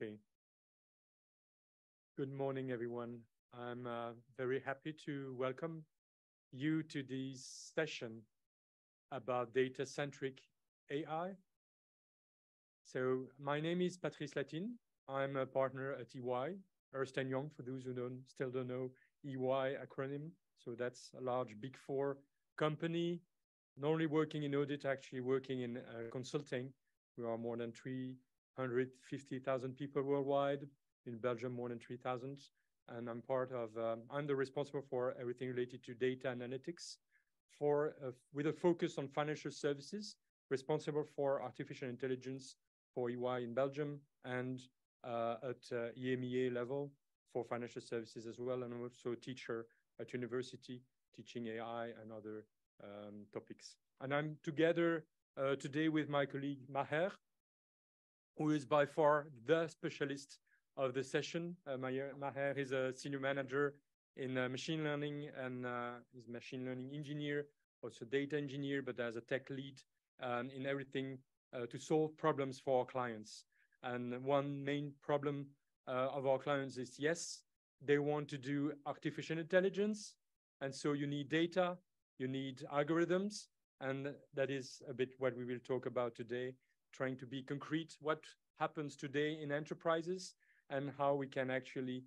Okay. Good morning, everyone. I'm very happy to welcome you to this session about data-centric AI. So my name is Patrice Latine. I'm a partner at EY, Ernst & Young, for those who still don't know EY acronym. So that's a large Big Four company, not only working in audit, actually working in consulting. We are more than 350,000 people worldwide. In Belgium, more than 3,000. And I'm the responsible for everything related to data analytics with a focus on financial services, responsible for artificial intelligence for EY in Belgium and at EMEA level for financial services as well. And I'm also a teacher at university teaching AI and other topics. And I'm together today with my colleague Maher, who is by far the specialist of the session. Maher is a senior manager in machine learning and is machine learning engineer, also data engineer, but as a tech lead in everything to solve problems for our clients. And one main problem of our clients is, yes, they want to do artificial intelligence. And so you need data, you need algorithms. And that is a bit what we will talk about today, trying to be concrete, what happens today in enterprises and how we can actually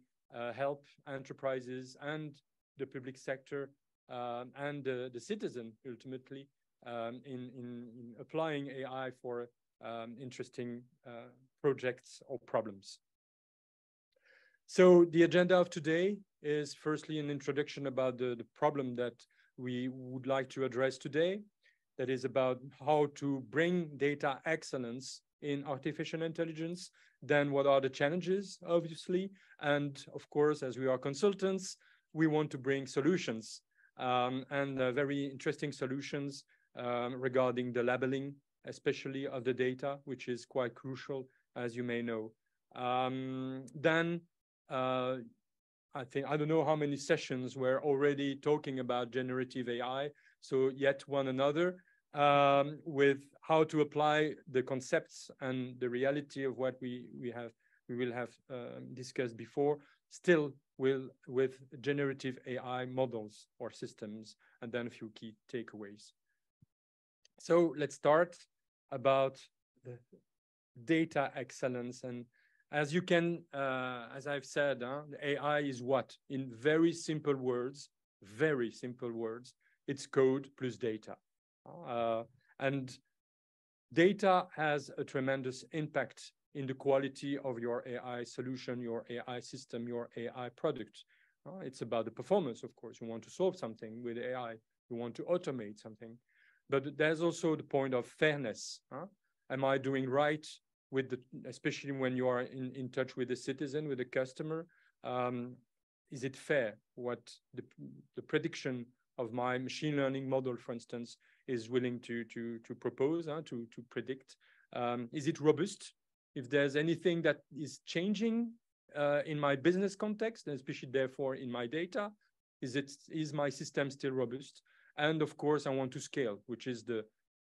help enterprises and the public sector and the citizen ultimately in applying AI for interesting projects or problems. So the agenda of today is firstly an introduction about the problem that we would like to address today. That is about how to bring data excellence in artificial intelligence. Then what are the challenges, obviously? And of course, as we are consultants, we want to bring solutions and very interesting solutions regarding the labeling, especially of the data, which is quite crucial, as you may know. I don't know how many sessions we're already talking about generative AI. So yet one another with how to apply the concepts and the reality of what we will have discussed before, still with generative AI models or systems, and then a few key takeaways. So let's start about the data excellence. And as you can, as I've said, the AI is what? In very simple words, it's code plus data. And data has a tremendous impact in the quality of your AI solution, your AI system, your AI product. It's about the performance, of course. You want to solve something with AI. You want to automate something. But there's also the point of fairness. Am I doing right with especially when you are in touch with the citizen, with the customer? Is it fair what the prediction of my machine learning model, for instance, is willing to propose, to predict? Is it robust? If there's anything that is changing in my business context, and especially therefore in my data, is my system still robust? And of course, I want to scale, which is the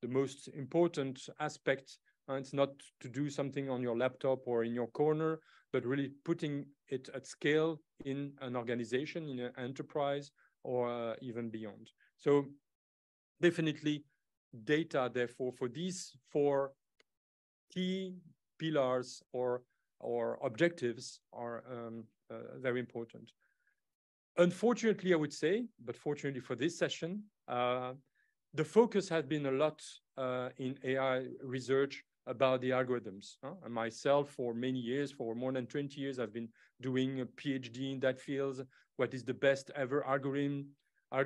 most important aspect. It's not to do something on your laptop or in your corner, but really putting it at scale in an organization, in an enterprise, or even beyond. So definitely data, therefore, for these four key pillars or objectives are very important. Unfortunately, I would say, but fortunately for this session, the focus has been a lot in AI research about the algorithms. And myself, for many years, for more than 20 years, I've been doing a PhD in that field. What is the best ever algorithm? I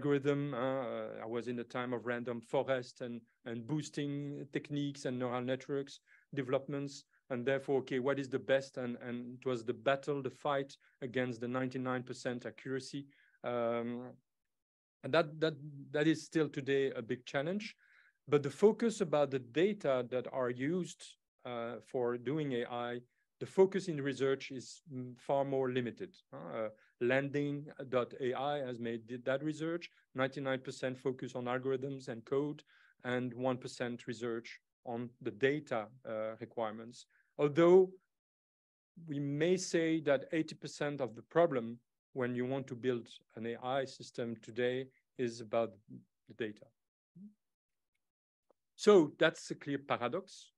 was in the time of random forest and boosting techniques and neural networks developments. And therefore, okay, what is the best? And it was the battle, the fight against the 99% accuracy. And that is still today a big challenge. But the focus about the data that are used for doing AI, the focus in research is far more limited. Landing.ai has made that research, 99% focus on algorithms and code, and 1% research on the data requirements. Although we may say that 80% of the problem when you want to build an AI system today is about the data. So that's a clear paradox,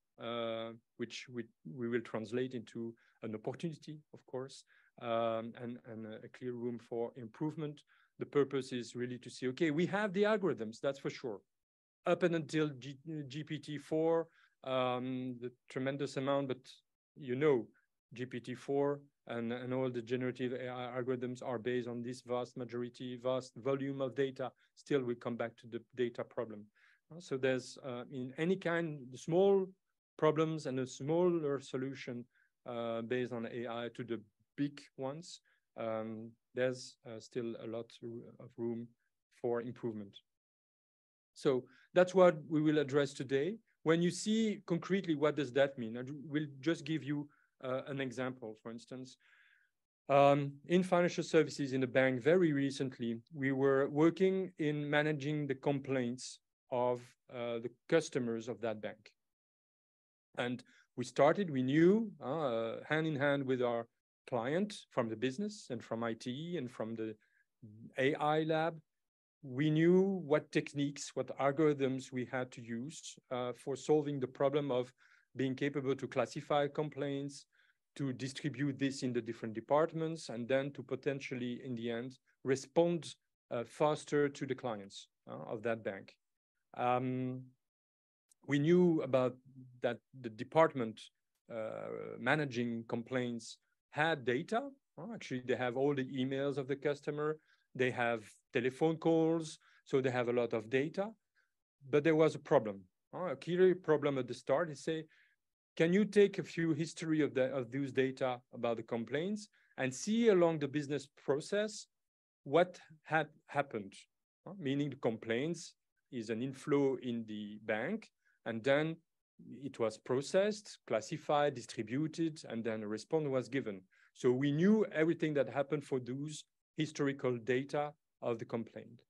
which we will translate into an opportunity, of course, and a clear room for improvement. The purpose is really to see, okay, we have the algorithms, that's for sure. Up and until GPT-4, the tremendous amount, but you know, GPT-4 and all the generative AI algorithms are based on this vast volume of data. Still, we come back to the data problem. So there's, in any kind, the small problems and a smaller solution based on AI to the big ones, there's still a lot of room for improvement. So that's what we will address today. When you see concretely what does that mean, I will just give you an example. For instance, in financial services in a bank very recently, we were working in managing the complaints of the customers of that bank. And we knew hand in hand with our client from the business and from IT and from the AI lab, we knew what techniques, what algorithms we had to use for solving the problem of being capable to classify complaints, to distribute this in the different departments, and then to potentially, in the end, respond faster to the clients of that bank. We knew about that the department managing complaints had data. Actually, they have all the emails of the customer. They have telephone calls, so they have a lot of data. But there was a problem, a clear problem at the start. They say, can you take a few history of those data about the complaints and see along the business process what had happened? Meaning the complaints is an inflow in the bank, and then it was processed, classified, distributed, and then a response was given. So we knew everything that happened for those historical data of the complaint.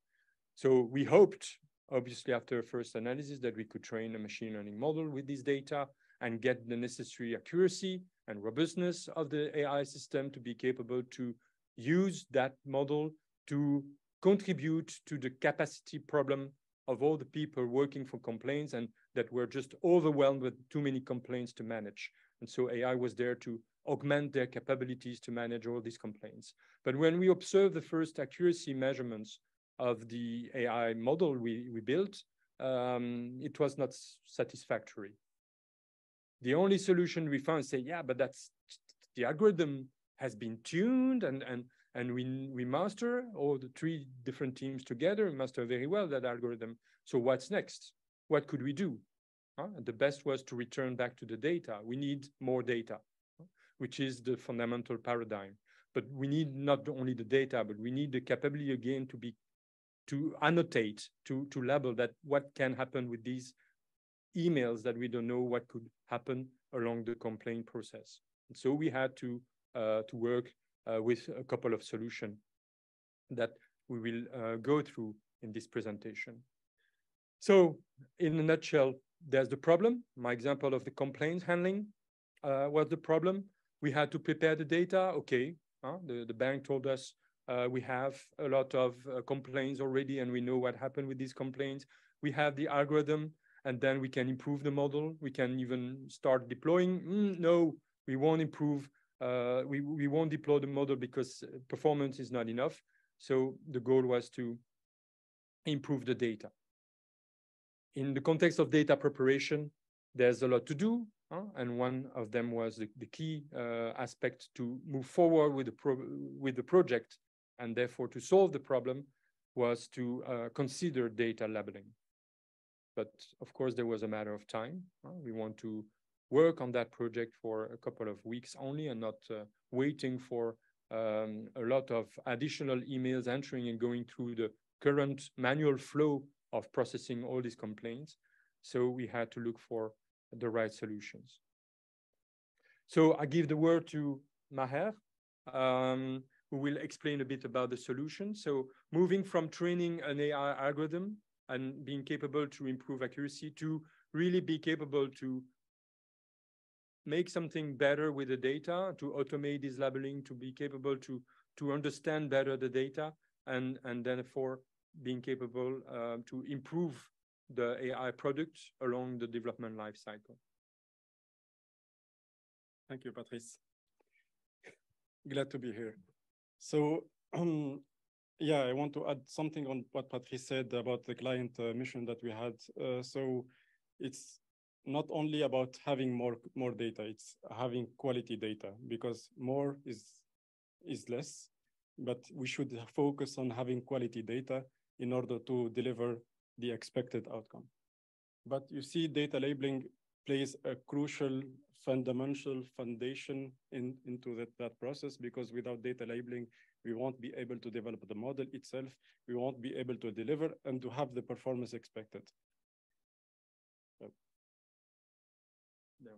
So we hoped, obviously after a first analysis, that we could train a machine learning model with this data and get the necessary accuracy and robustness of the AI system to be capable to use that model to contribute to the capacity problem of all the people working for complaints and that were just overwhelmed with too many complaints to manage. And so AI was there to augment their capabilities to manage all these complaints. But when we observed the first accuracy measurements of the AI model we built, it was not satisfactory. The only solution we found say, yeah, but that's the algorithm has been tuned and we master all the three different teams together, master very well that algorithm. So what's next? What could we do? And the best was to return back to the data. We need more data, which is the fundamental paradigm. But we need not only the data, but we need the capability again to annotate, to label that what can happen with these emails that we don't know what could happen along the complaint process. And so we had to work with a couple of solutions that we will go through in this presentation. So in a nutshell, there's the problem. My example of the complaints handling was the problem. We had to prepare the data. Okay, the bank told us we have a lot of complaints already and we know what happened with these complaints. We have the algorithm and then we can improve the model. We can even start deploying. No, we won't improve. We won't deploy the model because performance is not enough. So the goal was to improve the data. In the context of data preparation, there's a lot to do. And one of them was the key aspect to move forward with the project and therefore to solve the problem was to consider data labeling. But of course, there was a matter of time. We want to work on that project for a couple of weeks only and not waiting for a lot of additional emails entering and going through the current manual flow of processing all these complaints. So we had to look for the right solutions. So I give the word to Maher, who will explain a bit about the solution. So moving from training an AI algorithm and being capable to improve accuracy to really be capable to make something better with the data, to automate this labeling, to be capable to understand better the data, and therefore being capable to improve the AI product along the development life cycle. Thank you, Patrice. Glad to be here. So, yeah, I want to add something on what Patrice said about the client mission that we had. So it's not only about having more data, it's having quality data, because more is less, but we should focus on having quality data in order to deliver the expected outcome. But you see, data labeling plays a crucial fundamental foundation into that process, because without data labeling, we won't be able to develop the model itself, we won't be able to deliver and to have the performance expected. No.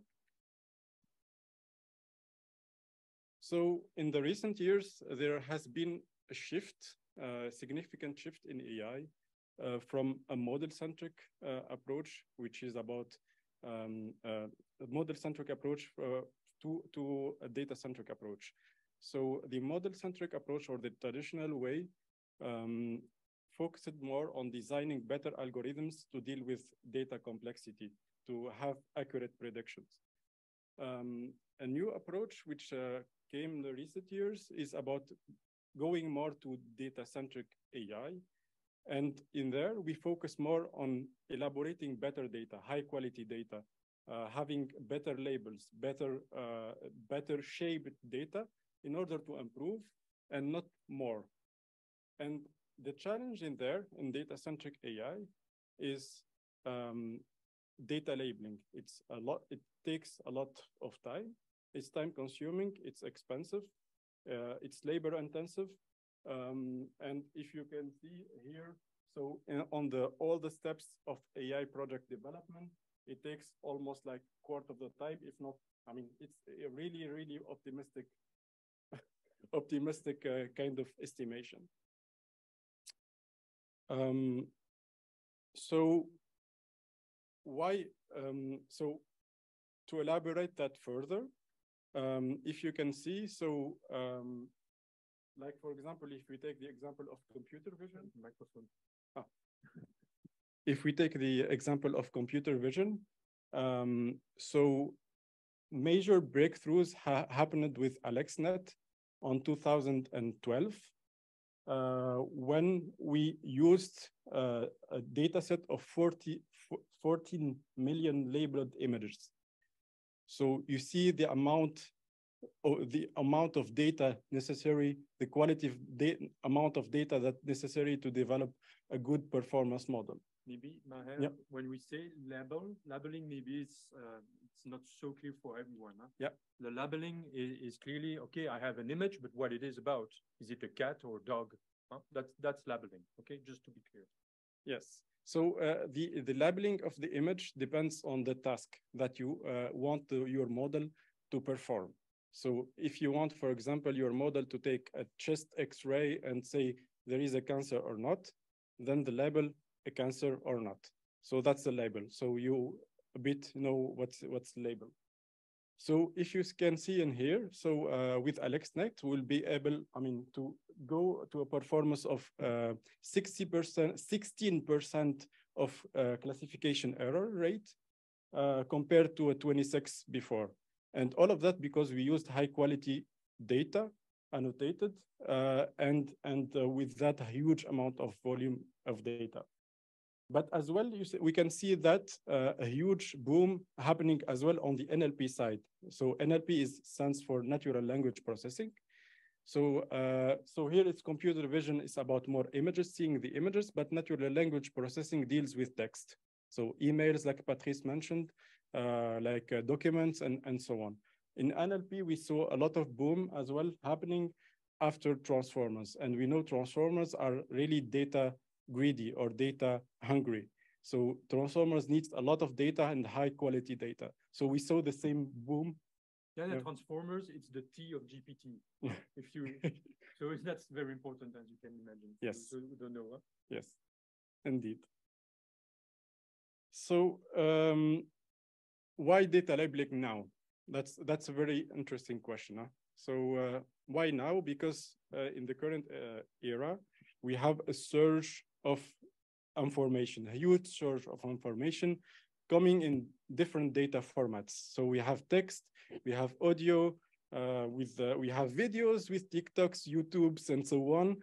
So in the recent years, there has been a shift, a significant shift in AI from a model-centric approach, which is about a model-centric approach to a data-centric approach. So the model-centric approach, or the traditional way, focused more on designing better algorithms to deal with data complexity, to have accurate predictions. A new approach which came in the recent years is about going more to data-centric AI. And in there, we focus more on elaborating better data, high-quality data, having better labels, better shaped data in order to improve and not more. And the challenge in there, in data-centric AI, is data labeling. It takes a lot of time. It's time-consuming. It's expensive. It's labor-intensive. And if you can see here, so on all the steps of AI project development, it takes almost like a quarter of the time, if not. I mean, it's a really, really optimistic kind of estimation. So why? So to elaborate that further, if you can see, so like for example, if we take the example of computer vision, microphone. If we take the example of computer vision, so major breakthroughs happened with AlexNet on 2012, when we used a data set of 14 million labeled images. So you see the amount of data necessary, the quality of amount of data that necessary to develop a good performance model. Maybe, Maher, when we say labeling, maybe it's not so clear for everyone. Huh? Yeah. The labeling is clearly, okay, I have an image, but what it is about, is it a cat or dog? Huh? That's labeling, okay, just to be clear. Yes. So the labeling of the image depends on the task that you want your model to perform. So if you want, for example, your model to take a chest X-ray and say there is a cancer or not, then the label a cancer or not. So that's the label. So you a bit know what's the label. So if you can see in here, so with AlexNet, we'll be able, to go to a performance of 16% of classification error rate compared to a 26 before. And all of that because we used high quality data, annotated, and with that a huge amount of volume of data. But as well, we can see that a huge boom happening as well on the NLP side. So NLP stands for natural language processing. So here it's computer vision is about more images, seeing the images, but natural language processing deals with text. So emails, like Patrice mentioned, like documents and so on. In NLP, we saw a lot of boom as well happening after transformers. And we know transformers are really data greedy or data hungry. So transformers needs a lot of data and high quality data. So we saw the same boom. Yeah, the transformers, it's the T of GPT. If you, so that's very important, as you can imagine. Yes. So we don't know. Huh? Yes, indeed. So why data labeling now? That's a very interesting question. Huh? So why now? Because in the current era, we have a surge of information, a huge surge of information coming in different data formats. So we have text, we have audio, we have videos with TikToks, YouTubes, and so on.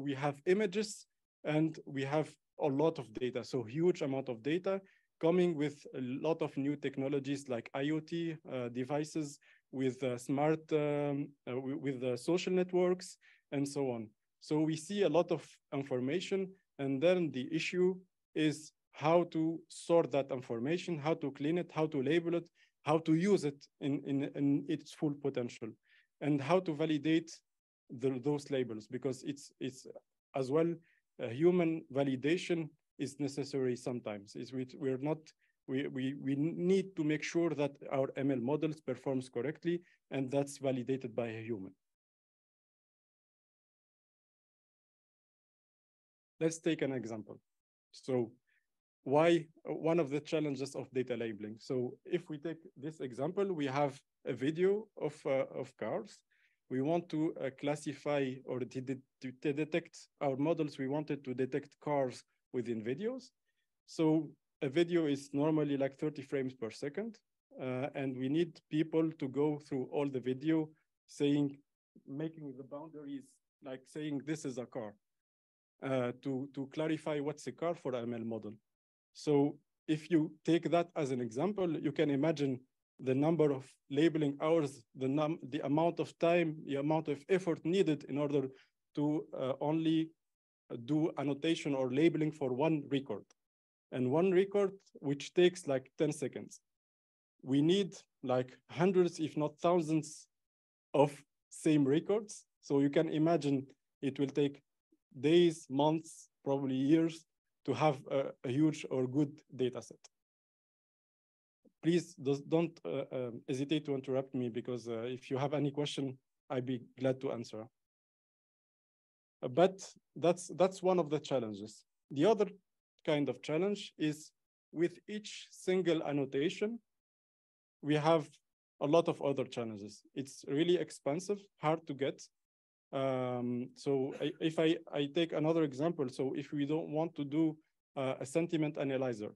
We have images, and we have a lot of data. So huge amount of data coming with a lot of new technologies like IoT devices, with smart, with social networks, and so on. So we see a lot of information, and then the issue is how to sort that information, how to clean it, how to label it, how to use it in its full potential, and how to validate those labels, because it's as well, human validation is necessary sometimes. We need to make sure that our ML models performs correctly, and that's validated by a human. Let's take an example. So why one of the challenges of data labeling? So if we take this example, we have a video of cars. We want to classify or to detect our models. We wanted to detect cars within videos. So a video is normally like 30 frames per second. And we need people to go through all the video saying, making the boundaries, like saying this is a car, to clarify what's a car for ML model. So if you take that as an example, you can imagine the number of labeling hours, the amount of time, the amount of effort needed in order to only do annotation or labeling for one record. And one record, which takes like 10 seconds. We need like hundreds, if not thousands, of same records. So you can imagine it will take days, months, probably years to have a huge or good data set. Please don't hesitate to interrupt me, because if you have any question, I'd be glad to answer. But that's one of the challenges. The other kind of challenge is with each single annotation, we have a lot of other challenges. It's really expensive, hard to get. So if I take another example, so if we don't want to do a sentiment analyzer,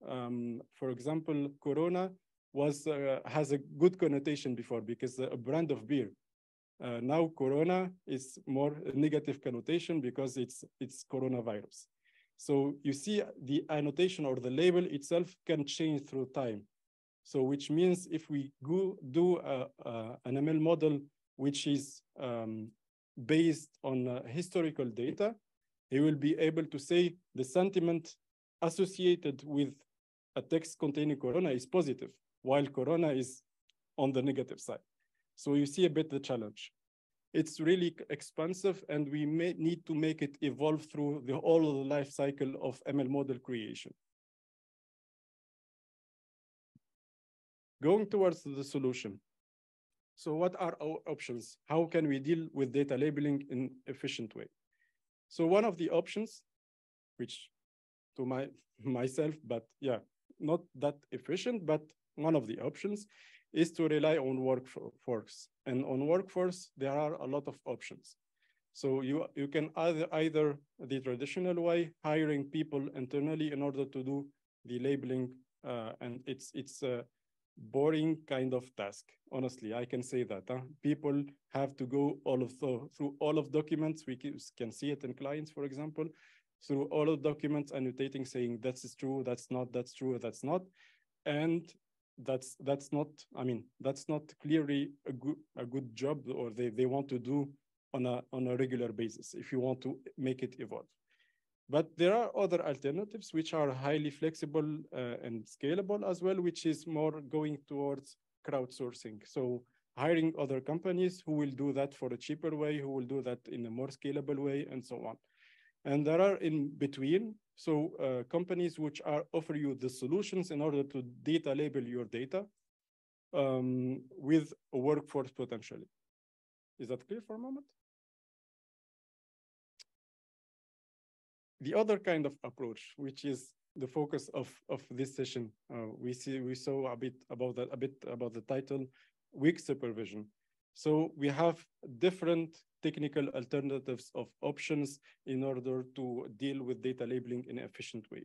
for example, Corona has a good connotation before, because a brand of beer. Now Corona is more a negative connotation because it's coronavirus. So you see the annotation or the label itself can change through time. So which means if we do an ML model which is based on historical data, he will be able to say the sentiment associated with a text containing Corona is positive, while Corona is on the negative side. So you see a bit the challenge. It's really expensive, and we may need to make it evolve through the whole life cycle of ML model creation. Going towards the solution. So what are our options? How can we deal with data labeling in an efficient way? So one of the options, which to myself, but yeah, not that efficient, but one of the options is to rely on workforce. And on workforce, there are a lot of options. So you can either the traditional way, hiring people internally in order to do the labeling, and it's a boring kind of task. Honestly, I can say that. People have to go through all of documents. We can see it in clients, for example, through all of documents, annotating, saying that's true, that's not, that's true, that's not. And that's not, I mean, that's not clearly a good job, or they want to do on a regular basis if you want to make it evolve. But there are other alternatives which are highly flexible and scalable as well, which is more going towards crowdsourcing. So hiring other companies who will do that for a cheaper way, who will do that in a more scalable way, and so on. And there are in between, so companies which offer you the solutions in order to data label your data with a workforce potentially. Is that clear for a moment? The other kind of approach, which is the focus of this session. We saw a bit about the title, weak supervision. So we have different technical alternatives of options in order to deal with data labeling in an efficient way.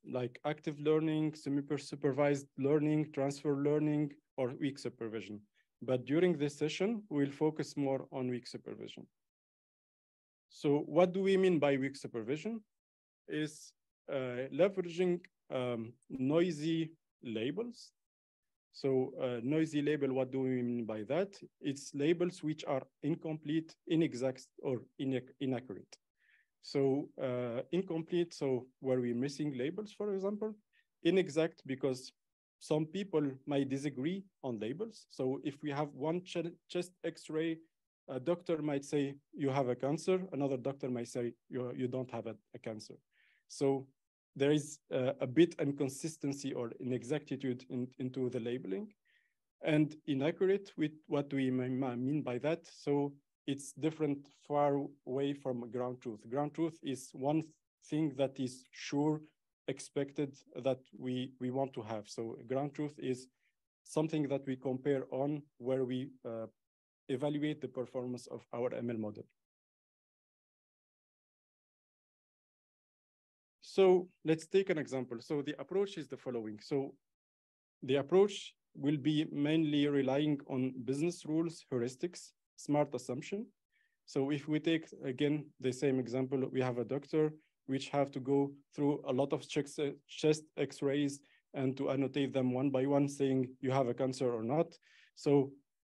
Like active learning, semi-supervised learning, transfer learning, or weak supervision. But during this session, we'll focus more on weak supervision. So what do we mean by weak supervision? Is leveraging noisy labels. So noisy label, what do we mean by that? It's labels which are incomplete, inexact, or inaccurate. So incomplete, so where we're missing labels, for example. Inexact, because some people might disagree on labels. So if we have one chest X-ray, a doctor might say you have a cancer, another doctor might say you don't have a cancer. So there is a bit inconsistency or inexactitude into the labeling. And inaccurate, with what do we mean by that? So it's different, far away from ground truth. Ground truth is one thing that is sure, expected, that we want to have. So ground truth is something that we compare on, where we evaluate the performance of our ML model. So let's take an example. So the approach is the following. So the approach will be mainly relying on business rules, heuristics, smart assumption. So if we take, again, the same example, we have a doctor which have to go through a lot of chest X-rays and to annotate them one by one, saying you have a cancer or not. So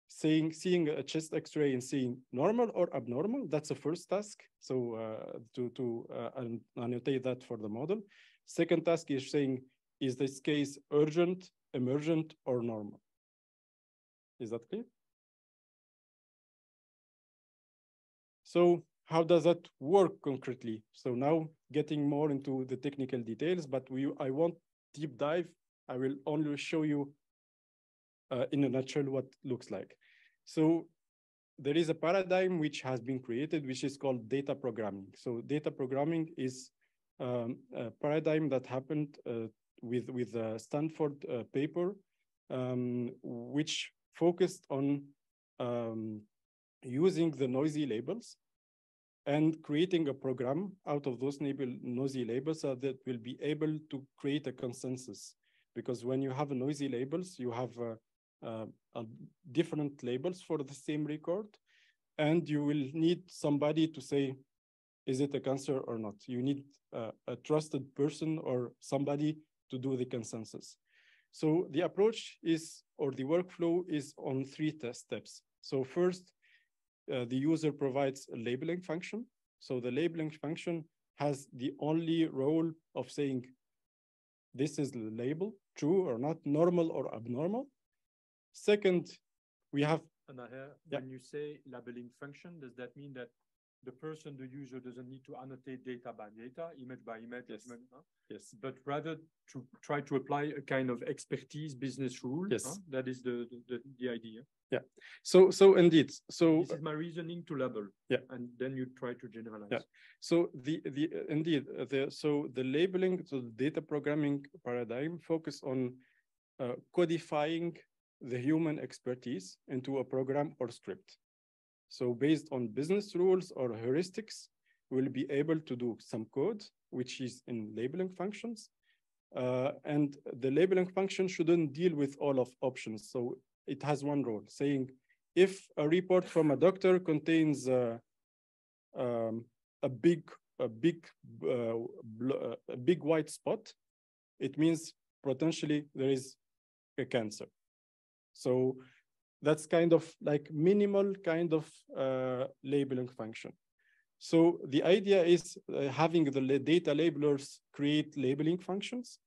seeing a chest X-ray and seeing normal or abnormal, that's the first task. So to annotate that for the model. Second task is saying, is this case urgent, emergent, or normal? Is that clear? So how does that work concretely? So now getting more into the technical details, but I won't deep dive. I will only show you in a nutshell what it looks like. So there is a paradigm which has been created, which is called data programming. So data programming is a paradigm that happened with a Stanford paper, which focused on using the noisy labels and creating a program out of those noisy labels so that will be able to create a consensus. Because when you have noisy labels, you have different labels for the same record, and you will need somebody to say, is it a cancer or not? You need a trusted person or somebody to do the consensus. So the approach is, or the workflow is on 3 steps. So first, the user provides a labeling function. So the labeling function has the only role of saying, this is the label, true or not, normal or abnormal. Second, we have... And when you say labeling function, does that mean that the person, the user, doesn't need to annotate data by data, image by image? Yes. Yes. But rather to try to apply a kind of expertise business rule? Yes. That is the idea. Yeah. So indeed. So this is my reasoning to label. Yeah. And then you try to generalize. Yeah. So the labeling, so the data programming paradigm focus on codifying the human expertise into a program or script. So based on business rules or heuristics, we'll be able to do some code, which is in labeling functions. And the labeling function shouldn't deal with all of options. So it has one role, saying if a report from a doctor contains a big white spot, it means potentially there is a cancer. So that's kind of like minimal kind of labeling function. So the idea is having the data labelers create labeling functions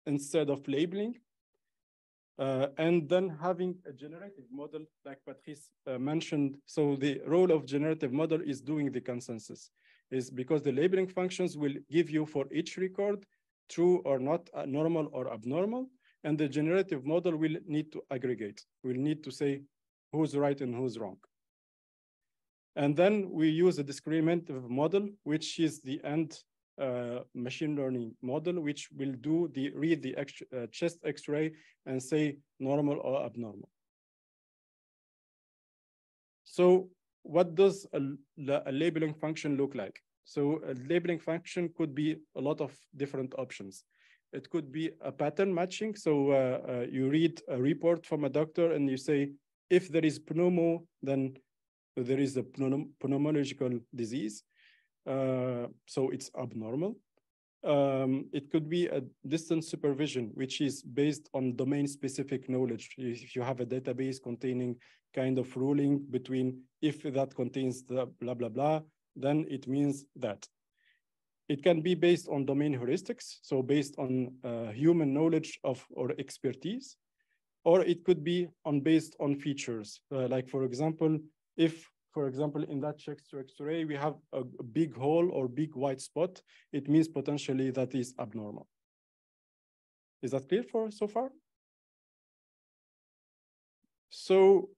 instead of labeling, and then having a generative model like Patrice mentioned. So the role of generative model is doing the consensus, is because the labeling functions will give you for each record true or not, normal or abnormal. And the generative model will need to aggregate. We'll need to say who's right and who's wrong. And then we use a discriminative model, which is the end machine learning model, which will read the chest X-ray and say normal or abnormal. So what does a labeling function look like? So a labeling function could be a lot of different options. It could be a pattern matching. So you read a report from a doctor and you say, if there is pneumo, then there is a pneumological disease. So it's abnormal. It could be a distance supervision, which is based on domain-specific knowledge. If you have a database containing kind of ruling between if that contains the blah, blah, blah, then it means that. It can be based on domain heuristics, so based on human knowledge of or expertise, or it could be based on features. Like, for example, if, for example, in that chest X-ray, we have a big hole or big white spot, it means potentially that is abnormal. Is that clear for so far? So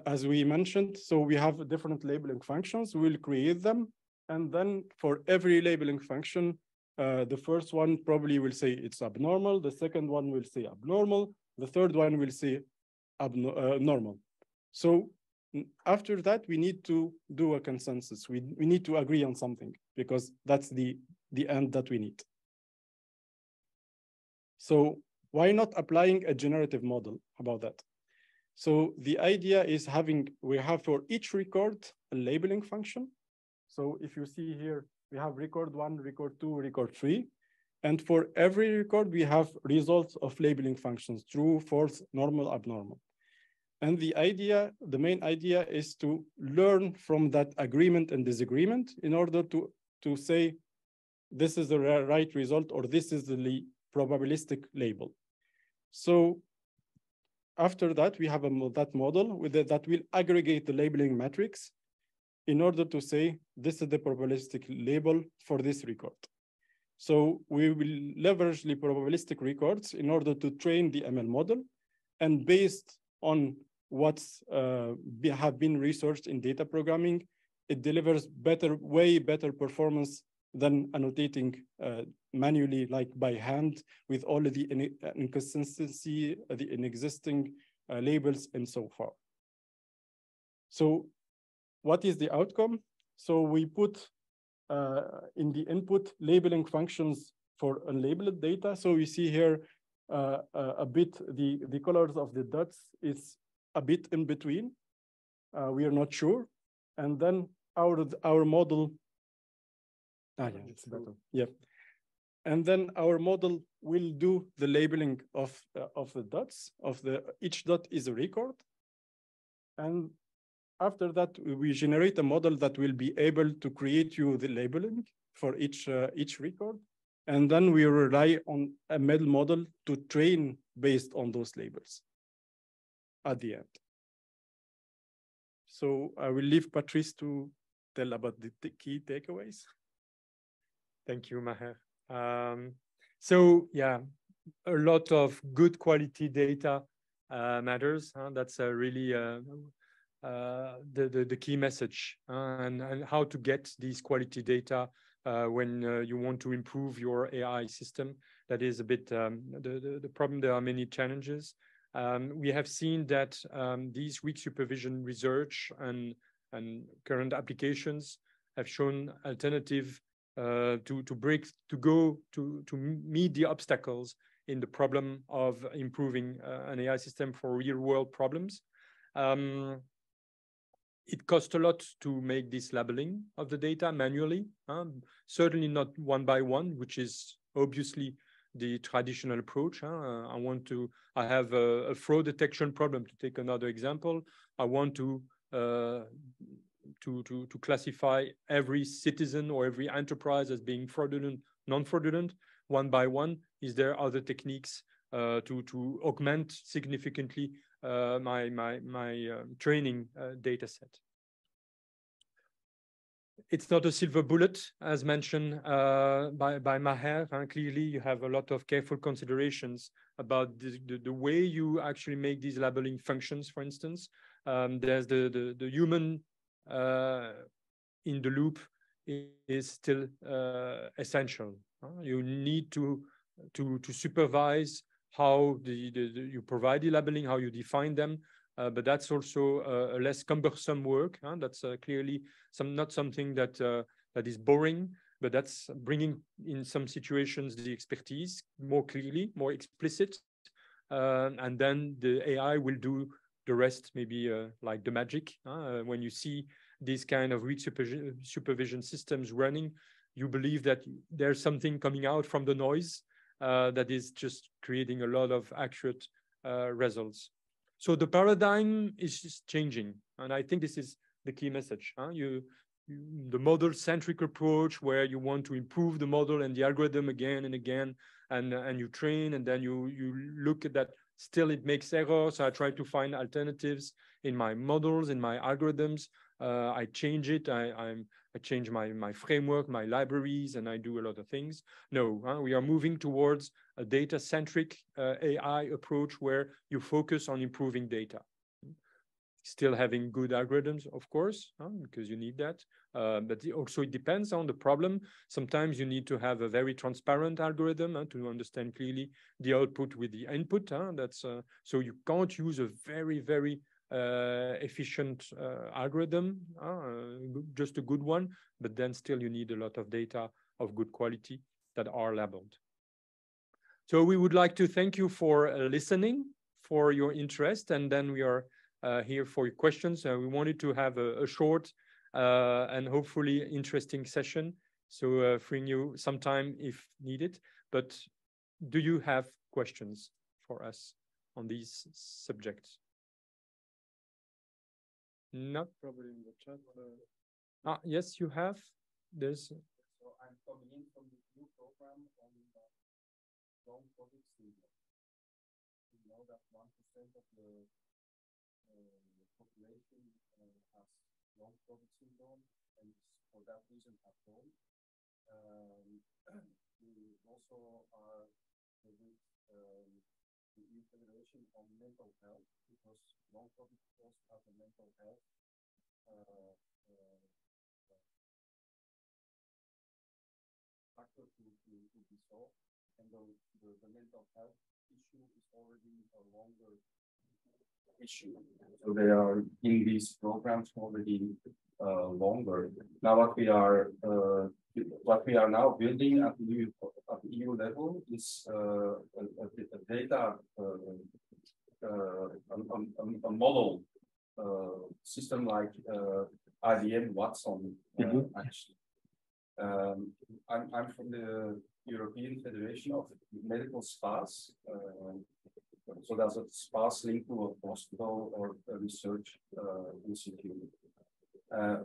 as we mentioned, so we have different labeling functions. We'll create them. And then for every labeling function, the first one probably will say it's abnormal. The second one will say abnormal. The third one will say normal. So after that, we need to do a consensus. We need to agree on something because that's the end that we need. So why not applying a generative model about that? So the idea is we have for each record a labeling function. So if you see here, we have record 1, record 2, record 3. And for every record, we have results of labeling functions, true, false, normal, abnormal. And the main idea is to learn from that agreement and disagreement in order to say, this is the right result, or this is the probabilistic label. So after that, we have that model that will aggregate the labeling matrix in order to say, this is the probabilistic label for this record. So we will leverage the probabilistic records in order to train the ML model. And based on what's have been researched in data programming, it delivers way better performance than annotating manually, like by hand, with all of the inconsistency, the inexisting labels, and so far. So what is the outcome? So we put in the input labeling functions for unlabeled data. So you see here a bit, the colors of the dots is a bit in between. We are not sure. And then our model, yeah, it's better. Yeah. And then our model will do the labeling of the dots, each dot is a record. And after that, we generate a model that will be able to create you the labeling for each record. And then we rely on a ML model to train based on those labels at the end. So I will leave Patrice to tell about the key takeaways. Thank you, Maher. So yeah, a lot of good quality data matters. That's really the key message, and how to get these quality data when you want to improve your AI system. That is a bit the problem. There are many challenges. We have seen that these weak supervision research and current applications have shown alternative to meet the obstacles in the problem of improving an AI system for real world problems. It costs a lot to make this labeling of the data manually, certainly not one by one, which is obviously the traditional approach. I have a fraud detection problem, to take another example. I want to classify every citizen or every enterprise as being fraudulent, non-fraudulent, one by one. Is there other techniques to augment significantly my training data set? It's not a silver bullet, as mentioned by Maher. Clearly, you have a lot of careful considerations about the way you actually make these labeling functions, for instance. There's the human in the loop is still essential. You need to supervise how you provide the labeling, how you define them, but that's also a less cumbersome work. That's clearly not something that that is boring, but that's bringing in some situations the expertise more clearly, more explicit, and then the AI will do the rest, maybe like the magic. When you see these kind of weak supervision systems running, you believe that there's something coming out from the noise that is just creating a lot of accurate results. So the paradigm is just changing, and I think this is the key message. The model-centric approach, where you want to improve the model and the algorithm again and again, and you train, and then you look at that. Still, it makes errors. So I try to find alternatives in my models, in my algorithms. I change it. I change my framework, my libraries, and I do a lot of things. No, we are moving towards a data-centric AI approach where you focus on improving data. Still having good algorithms, of course, because you need that. But also it depends on the problem. Sometimes you need to have a very transparent algorithm to understand clearly the output with the input. That's so you can't use a very efficient algorithm, just a good one, but then still you need a lot of data of good quality that are labeled. So we would like to thank you for listening, for your interest, and then we are here for your questions. We wanted to have a short and hopefully interesting session, so freeing you some time if needed. But do you have questions for us on these subjects? Not probably in the chat. Yes, you have. There's. So I'm coming in from the new program on long COVID syndrome. We know that 1% of the population has long COVID syndrome, and for that reason at home. We also are with the EU Federation on mental health, because long COVID also has a mental health factor to be solved, and the mental health issue is already a longer issue. So they are in these programs already longer. Now what we are now building at the EU level is a data a model system like IBM Watson actually. I'm from the European Federation of Medical Spas. So there's a spas linked to a hospital or a research institute.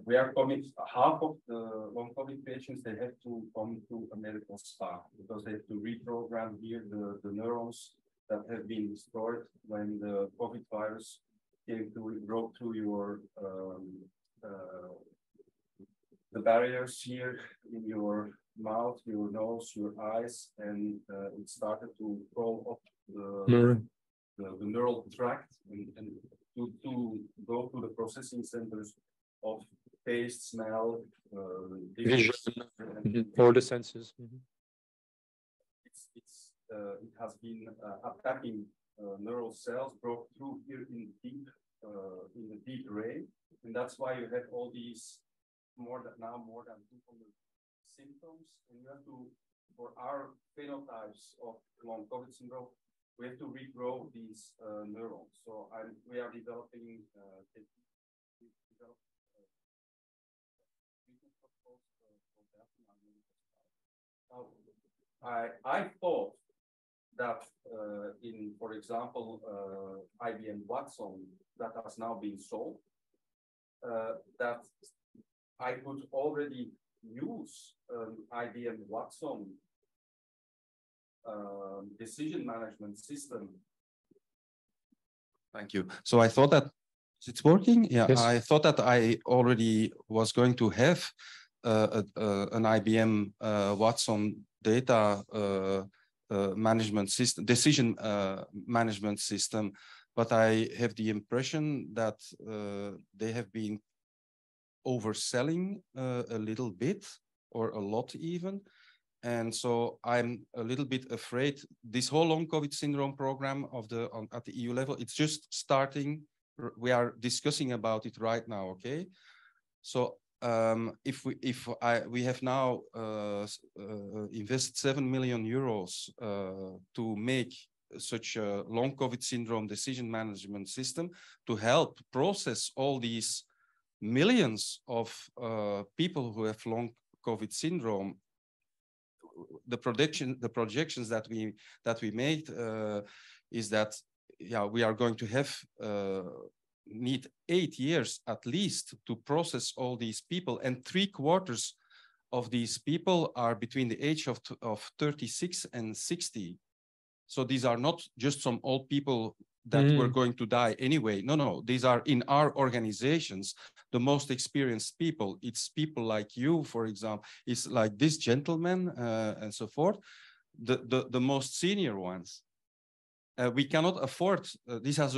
We are coming, half of the long COVID patients, they have to come to a medical spa because they have to reprogram here the neurons that have been destroyed when the COVID virus came to broke through your the barriers here in your mouth, your nose, your eyes, and it started to crawl up the neural tract and to go to the processing centers of taste, smell, vision, all the senses. It has been attacking neural cells, broke through here in the deep brain, and that's why you have all these more than 200 symptoms, and you have to, for our phenotypes of long COVID syndrome, we have to regrow these neurons. So we are developing treatment protocols for that in our medical side. I thought that in, for example, IBM Watson, that has now been solved, that I could already use IBM Watson decision management system. Thank you. So I thought that it's working. Yeah, yes. I thought that I already was going to have an IBM Watson data management system, decision management system, but I have the impression that they have been overselling a little bit or a lot even. And so I'm a little bit afraid this whole long COVID syndrome program at the EU level, it's just starting. We are discussing about it right now, okay? So we have now invested 7 million euros to make such a long COVID syndrome decision management system to help process all these millions of people who have long COVID syndrome. The projections that we made is that we are going to have need 8 years at least to process all these people, and 3/4 of these people are between the age of 36 and 60. So these are not just some old people that were going to die anyway. No, these are in our organizations, the most experienced people. It's people like you, for example. It's like this gentleman and so forth, the most senior ones. We cannot afford, this has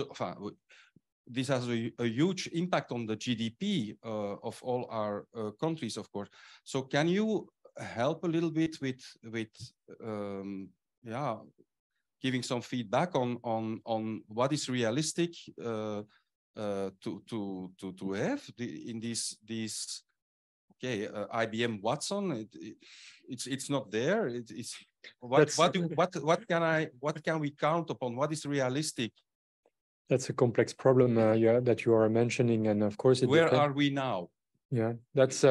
a huge impact on the GDP of all our countries, of course. So can you help a little bit with giving some feedback on what is realistic to have in these IBM Watson? It's not there. What can we count upon? What is realistic? That's a complex problem that you are mentioning, and of course, where are we now? Yeah, that's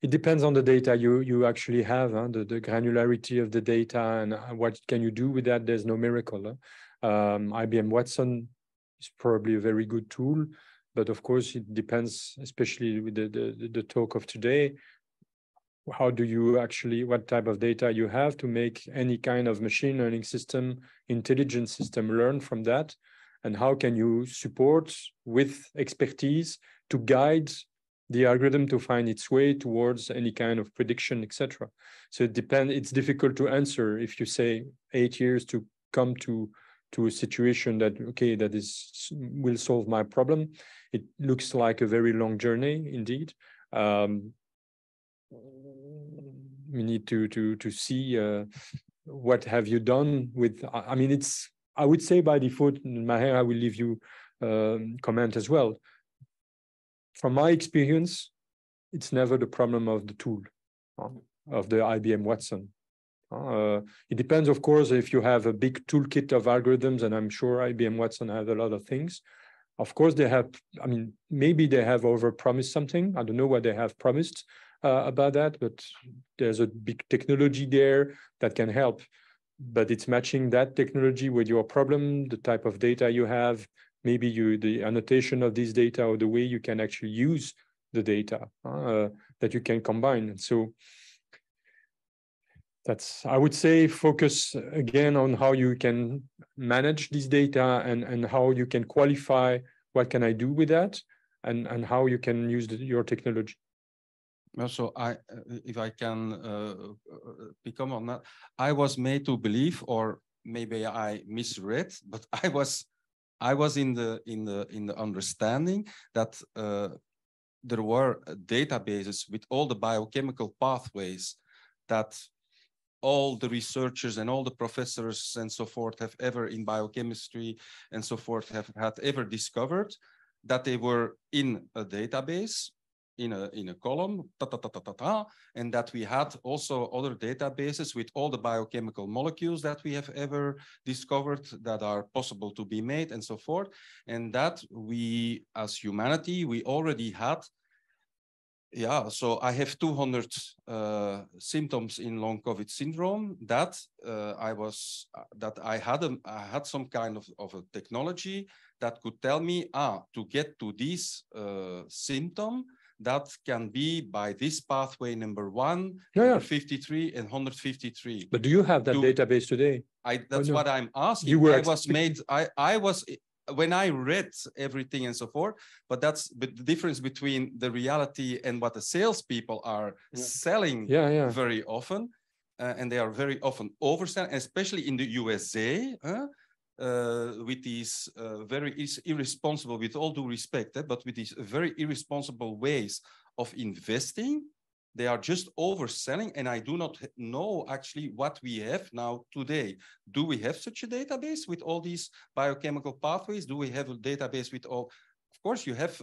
it depends on the data you actually have, the granularity of the data, and what can you do with that. There's no miracle. IBM Watson is probably a very good tool, but of course it depends, especially with the talk of today. How do you actually, what type of data you have to make any kind of machine learning system, intelligence system learn from that? And how can you support with expertise to guide the algorithm to find its way towards any kind of prediction, etc. So it's difficult to answer if you say 8 years to come to a situation that, okay, that will solve my problem. It looks like a very long journey indeed. We need to see what have you done with. I mean, I would say by default, Maher, I will leave you comment as well. From my experience, it's never the problem of the tool of the IBM Watson. It depends, of course, if you have a big toolkit of algorithms, and I'm sure IBM Watson has a lot of things. Of course, they have. I mean, maybe they have overpromised something. I don't know what they have promised about that, but there's a big technology there that can help. But it's matching that technology with your problem, the type of data you have, maybe the annotation of this data, or the way you can actually use the data that you can combine. And so that's, I would say, focus again on how you can manage this data and how you can qualify what can I do with that, and how you can use your technology. So if I can become on that, I was made to believe, or maybe I misread, but I was in the understanding that there were databases with all the biochemical pathways that all the researchers and all the professors and so forth have ever in biochemistry and so forth had ever discovered, that they were in a database, in a column, and that we had also other databases with all the biochemical molecules that we have ever discovered that are possible to be made and so forth. And that we, as humanity, we already had. Yeah, so I have 200 symptoms in long COVID syndrome that I had some kind of a technology that could tell me, to get to this symptom, that can be by this pathway number 1, 53 and 153. But do you have that database today? That's what I'm asking. I was when I read everything and so forth, but that's the difference between the reality and what the salespeople are selling very often, and they are very often overselling, especially in the USA. with these very irresponsible, with all due respect, but with these very irresponsible ways of investing. They are just overselling, and I do not know actually what we have now today. Do we have such a database with all these biochemical pathways? Do we have a database with all? Of course, you have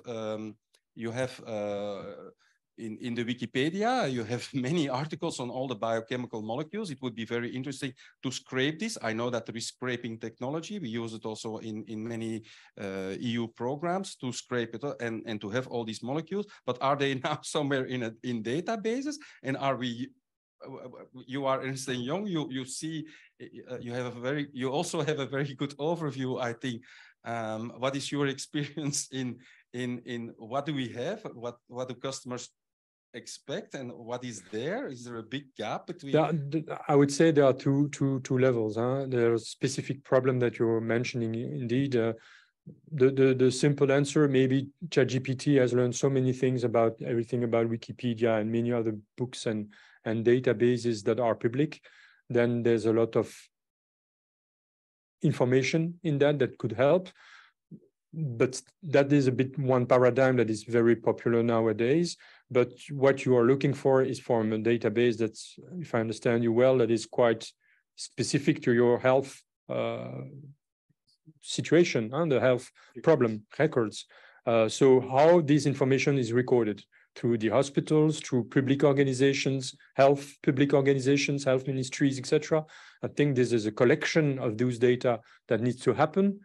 in the Wikipedia, you have many articles on all the biochemical molecules. It would be very interesting to scrape this. I know that there is scraping technology. We use it also in many EU programs to scrape it and to have all these molecules. But are they now somewhere in databases? And are we? You are Ernst & Young. You see, you also have a very good overview, I think. What is your experience in what do we have? What do customers expect, and what is there? Is there a big gap between? Yeah, I would say there are two levels. There's a specific problem that you're mentioning. Indeed, the simple answer, maybe ChatGPT has learned so many things about everything about Wikipedia and many other books and databases that are public. Then there's a lot of information in that could help. But that is a bit one paradigm that is very popular nowadays. But what you are looking for is from a database that's, if I understand you well, that is quite specific to your health situation, the health problem records. So how this information is recorded through the hospitals, through public organizations, public organizations, health ministries, etc. I think this is a collection of those data that needs to happen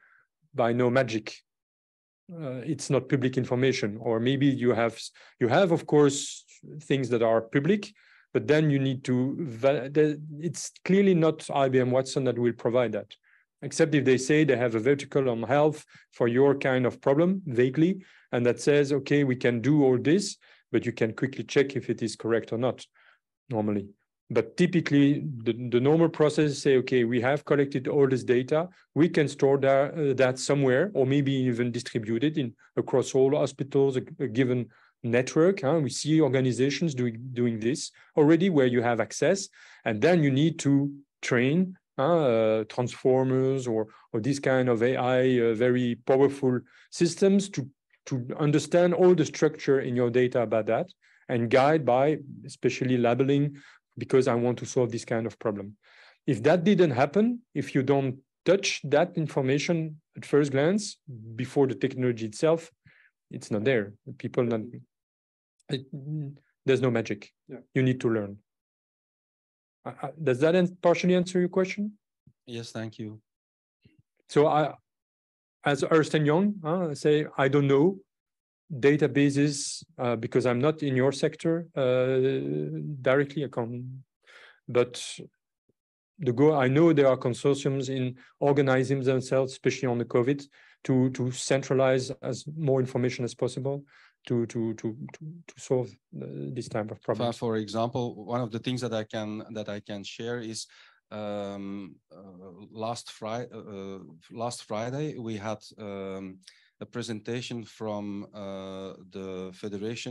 by no magic. It's not public information, or maybe you have of course things that are public, but then you need to. It's clearly not IBM Watson that will provide that, except if they say they have a vertical on health for your kind of problem vaguely, and that says, okay, we can do all this, but you can quickly check if it is correct or not. Normally. But typically, the normal process is say, okay, we have collected all this data. We can store that somewhere, or maybe even distribute it across all hospitals, a given network. We see organizations doing this already where you have access. And then you need to train transformers or this kind of AI, very powerful systems to understand all the structure in your data about that and guide by especially labeling, because I want to solve this kind of problem. If that didn't happen, if you don't touch that information at first glance before the technology itself, it's not there. There's no magic. Yeah. You need to learn. Does that partially answer your question? Yes, thank you. So as Ernst & Young, say, I don't know databases because I'm not in your sector directly. I can't, but I know there are consortiums in organizing themselves, especially on the COVID, to centralize as more information as possible to solve this type of problem. For example, one of the things that I can share is last Friday we had a presentation from the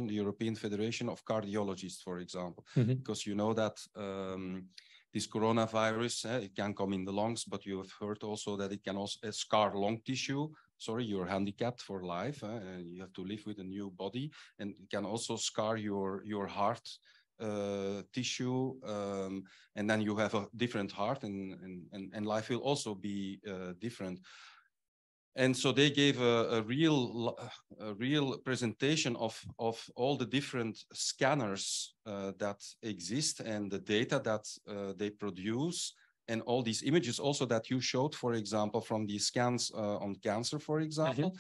European Federation of Cardiologists, for example, because you know that this coronavirus, it can come in the lungs, but you have heard also that it can also scar lung tissue. Sorry, you're handicapped for life. You have to live with a new body, and it can also scar your heart tissue, and then you have a different heart, and life will also be different. And so they gave a real presentation of all the different scanners that exist and the data that they produce, and all these images also that you showed, for example, from these scans on cancer, for example.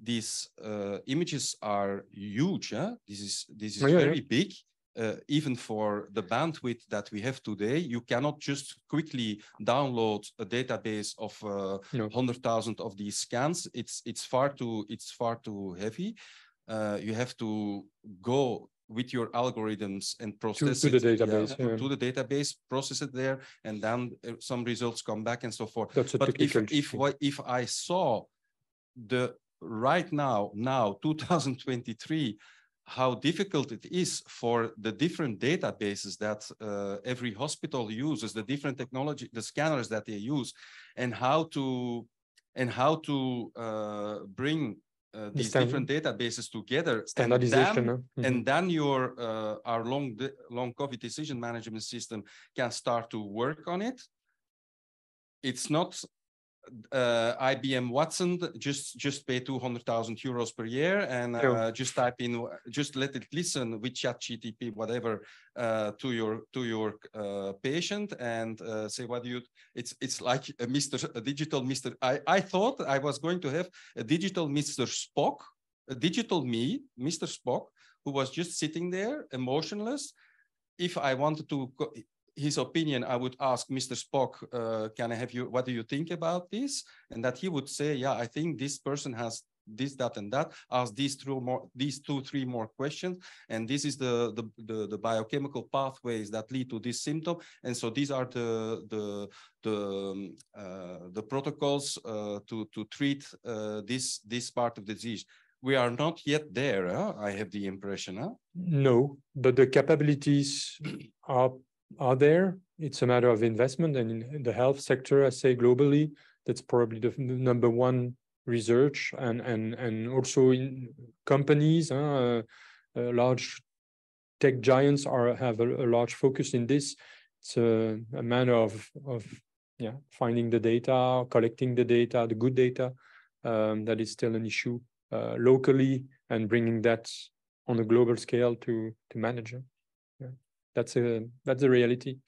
These images are huge. This is very big. Even for the bandwidth that we have today, you cannot just quickly download a database of 100,000 of these scans. It's far too heavy. You have to go with your algorithms and process to the database, to the database, process it there, and then some results come back and so forth. That's a but typical if I saw the right now 2023. how difficult it is for the different databases that every hospital uses, the different technology, the scanners that they use, and how to bring these different databases together, standardization, and then your our long COVID decision management system can start to work on it. It's not IBM Watson, just pay 200,000 euros per year and just type in, just let it listen with ChatGPT, whatever, to your patient and say what do you. It's like a digital Mr. I thought I was going to have a digital Mr. Spock, a digital me, Mr. Spock, who was just sitting there emotionless. If I wanted to his opinion, I would ask Mr. Spock, can I have you, what do you think about this? And that he would say, yeah, I think this person has this, that, and that, ask these 2, 3 more questions. And this is the biochemical pathways that lead to this symptom. And so these are the protocols to treat this part of the disease. We are not yet there, I have the impression. No, but the capabilities are there. It's a matter of investment, and in the health sector, I say globally, that's probably the number one research, and also in companies, large tech giants have a large focus in this. It's a matter of finding the data, collecting the data, the good data, that is still an issue locally, and bringing that on a global scale to manage it. That's a reality,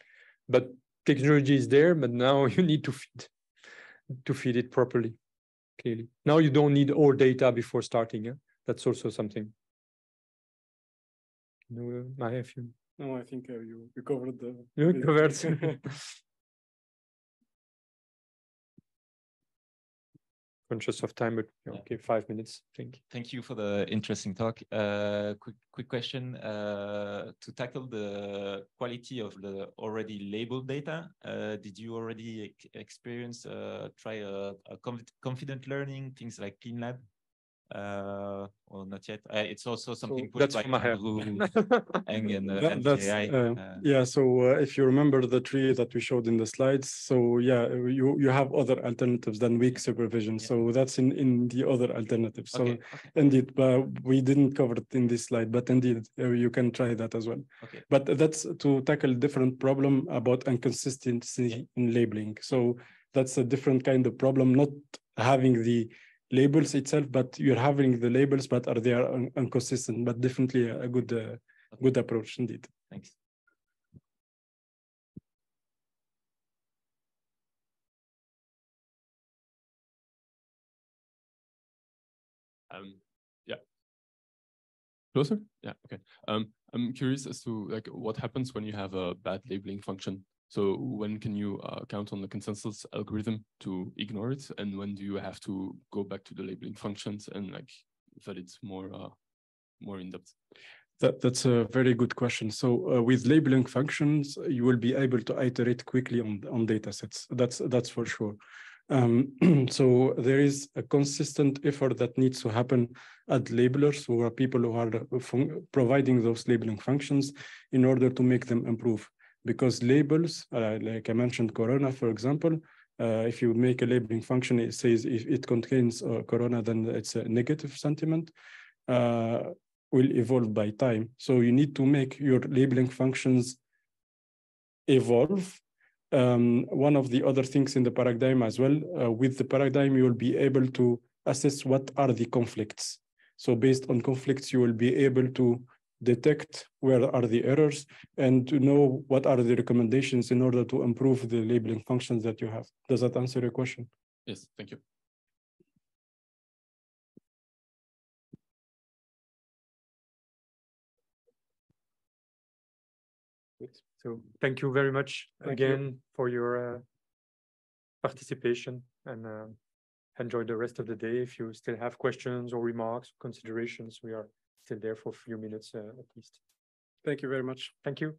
but technology is there. But now you need to feed it properly. Clearly, now you don't need all data before starting. That's also something. No, I think you covered the. You covered. Conscious of time, but okay, 5 minutes, I think. Thank you for the interesting talk. Quick question to tackle the quality of the already labeled data. Did you already experience try a confident learning, things like CleanLab? Or not yet? It's also something pushed by Andrew Eng and MGI. Yeah, so if you remember the tree that we showed in the slides, so yeah, you have other alternatives than weak supervision. So that's in the other alternatives. So indeed, we didn't cover it in this slide, but indeed, you can try that as well. But that's to tackle a different problem about inconsistency in labeling. So that's a different kind of problem, not having the labels itself, but you're having the labels, but are they inconsistent? But definitely a good approach indeed. Thanks. Yeah. Closer? Yeah. Okay. I'm curious as to like what happens when you have a bad labeling function. So when can you count on the consensus algorithm to ignore it, and when do you have to go back to the labeling functions and like that it's more in depth? That's a very good question. So with labeling functions, you will be able to iterate quickly on data sets. That's for sure. So there is a consistent effort that needs to happen at labelers, who are people who are providing those labeling functions, in order to make them improve. Because labels, like I mentioned, Corona, for example, if you make a labeling function, it says if it contains Corona, then it's a negative sentiment, will evolve by time. So you need to make your labeling functions evolve. One of the other things in the paradigm as well, with the paradigm, you will be able to assess what are the conflicts. So based on conflicts, you will be able to detect where are the errors and to know what are the recommendations in order to improve the labeling functions that you have. Does that answer your question? Yes, thank you. So thank you very much again for your participation, and enjoy the rest of the day. If you still have questions or remarks, considerations, we are still there for a few minutes at least. Thank you very much. Thank you.